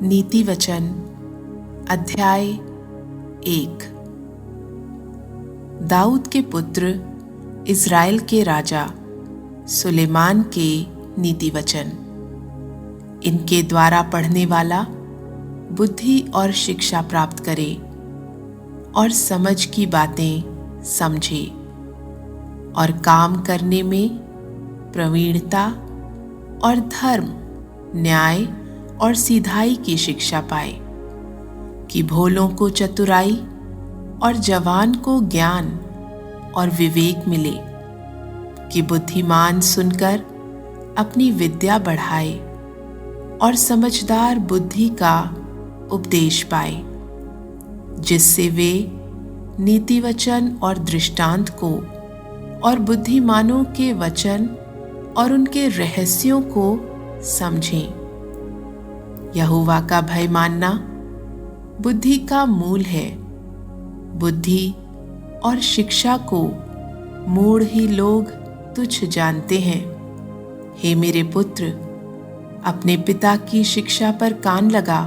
नीति वचन अध्याय 1। दाऊद के पुत्र इज़राइल के राजा सुलेमान के नीति वचन। इनके द्वारा पढ़ने वाला बुद्धि और शिक्षा प्राप्त करे और समझ की बातें समझे और काम करने में प्रवीणता और धर्म, न्याय और सीधाई की शिक्षा पाए, कि भोलों को चतुराई और जवान को ज्ञान और विवेक मिले, कि बुद्धिमान सुनकर अपनी विद्या बढ़ाए और समझदार बुद्धि का उपदेश पाए, जिससे वे नीति वचन और दृष्टांत को और बुद्धिमानों के वचन और उनके रहस्यों को समझें। यहोवा का भय मानना बुद्धि का मूल है। बुद्धि और शिक्षा को मूढ़ ही लोग तुच्छ जानते हैं। हे मेरे पुत्र, अपने पिता की शिक्षा पर कान लगा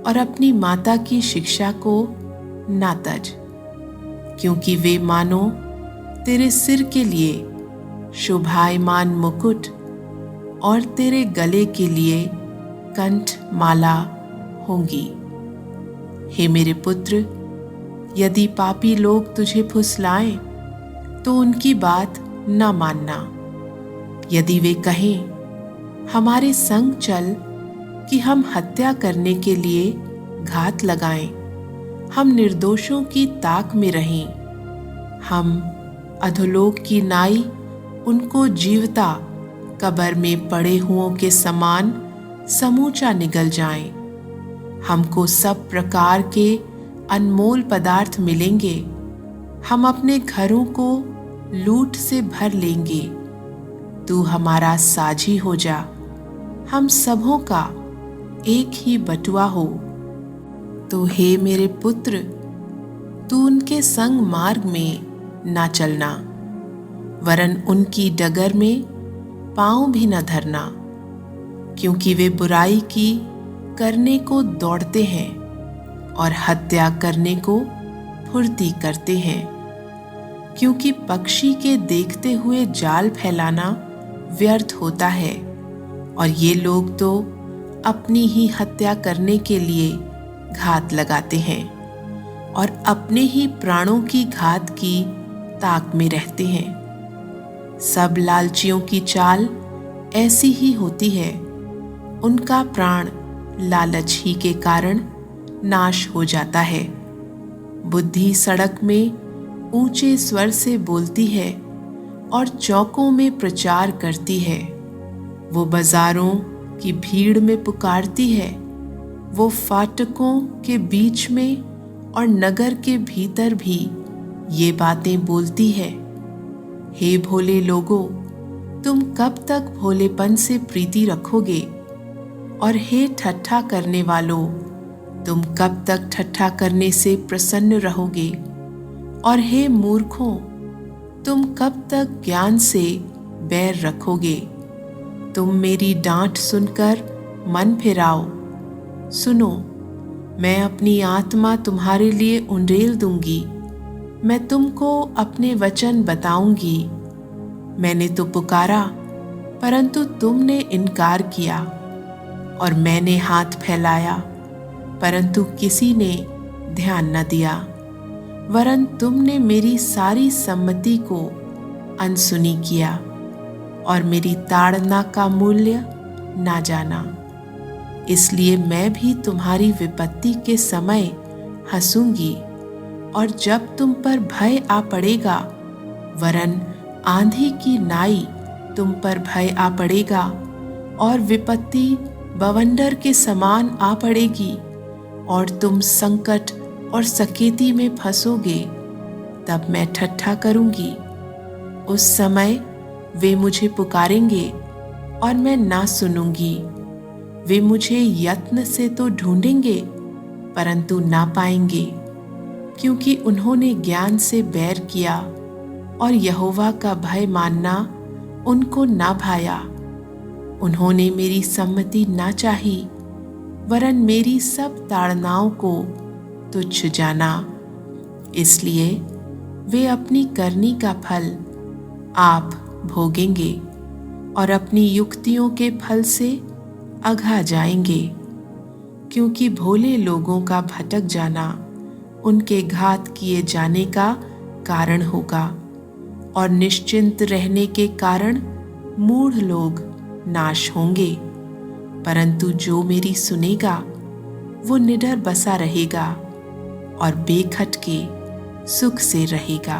और अपनी माता की शिक्षा को ना तज, क्योंकि वे मानो तेरे सिर के लिए शोभायमान मुकुट और तेरे गले के लिए कंठ माला होंगी। हे मेरे पुत्र, यदि पापी लोग तुझे फुसलाएं तो उनकी बात न मानना। यदि वे कहें हमारे संग चल कि हम हत्या करने के लिए घात लगाएं, हम निर्दोषों की ताक में रहें, हम अधोलोक की नाई उनको जीवता कब्र में पड़े हुओं के समान समूचा निगल जाएं, हमको सब प्रकार के अनमोल पदार्थ मिलेंगे, हम अपने घरों को लूट से भर लेंगे। तू हमारा साझी हो जा, हम सबों का एक ही बटुआ हो। तो हे मेरे पुत्र, तू उनके संग मार्ग में ना चलना, वरन उनकी डगर में पांव भी न धरना, क्योंकि वे बुराई की करने को दौड़ते हैं और हत्या करने को फुर्ती करते हैं। क्योंकि पक्षी के देखते हुए जाल फैलाना व्यर्थ होता है, और ये लोग तो अपनी ही हत्या करने के लिए घात लगाते हैं और अपने ही प्राणों की घात की ताक में रहते हैं। सब लालचियों की चाल ऐसी ही होती है, उनका प्राण लालच ही के कारण नाश हो जाता है। बुद्धि सड़क में ऊंचे स्वर से बोलती है और चौकों में प्रचार करती है। वो बाजारों की भीड़ में पुकारती है, वो फाटकों के बीच में और नगर के भीतर भी ये बातें बोलती है। हे भोले लोगों, तुम कब तक भोलेपन से प्रीति रखोगे? और हे ठट्ठा करने वालों, तुम कब तक ठट्ठा करने से प्रसन्न रहोगे? और हे मूर्खों, तुम कब तक ज्ञान से बैर रखोगे? तुम मेरी डांट सुनकर मन फिराओ। सुनो, मैं अपनी आत्मा तुम्हारे लिए उंडेल दूंगी, मैं तुमको अपने वचन बताऊंगी। मैंने तो पुकारा, परंतु तुमने इनकार किया, और मैंने हाथ फैलाया, परंतु किसी ने ध्यान न दिया, वरन तुमने मेरी सारी सम्मति को अनसुनी किया और मेरी ताड़ना का मूल्य ना जाना। इसलिए मैं भी तुम्हारी विपत्ति के समय हंसूंगी, और जब तुम पर भय आ पड़ेगा, वरन आंधी की नाई तुम पर भय आ पड़ेगा और विपत्ति बवंडर के समान आ पड़ेगी, और तुम संकट और सकेती में फंसोगे, तब मैं ठट्ठा करूंगी। उस समय वे मुझे पुकारेंगे और मैं ना सुनूंगी। वे मुझे यत्न से तो ढूंढेंगे, परंतु ना पाएंगे, क्योंकि उन्होंने ज्ञान से बैर किया और यहोवा का भय मानना उनको ना भाया। उन्होंने मेरी सम्मति ना चाही, वरन मेरी सब ताड़नाओं को तुच्छ जाना। इसलिए वे अपनी करनी का फल आप भोगेंगे और अपनी युक्तियों के फल से अघा जाएंगे, क्योंकि भोले लोगों का भटक जाना उनके घात किए जाने का कारण होगा और निश्चिंत रहने के कारण मूढ़ लोग नाश होंगे। परंतु जो मेरी सुनेगा वो निडर बसा रहेगा और बेखटके सुख से रहेगा।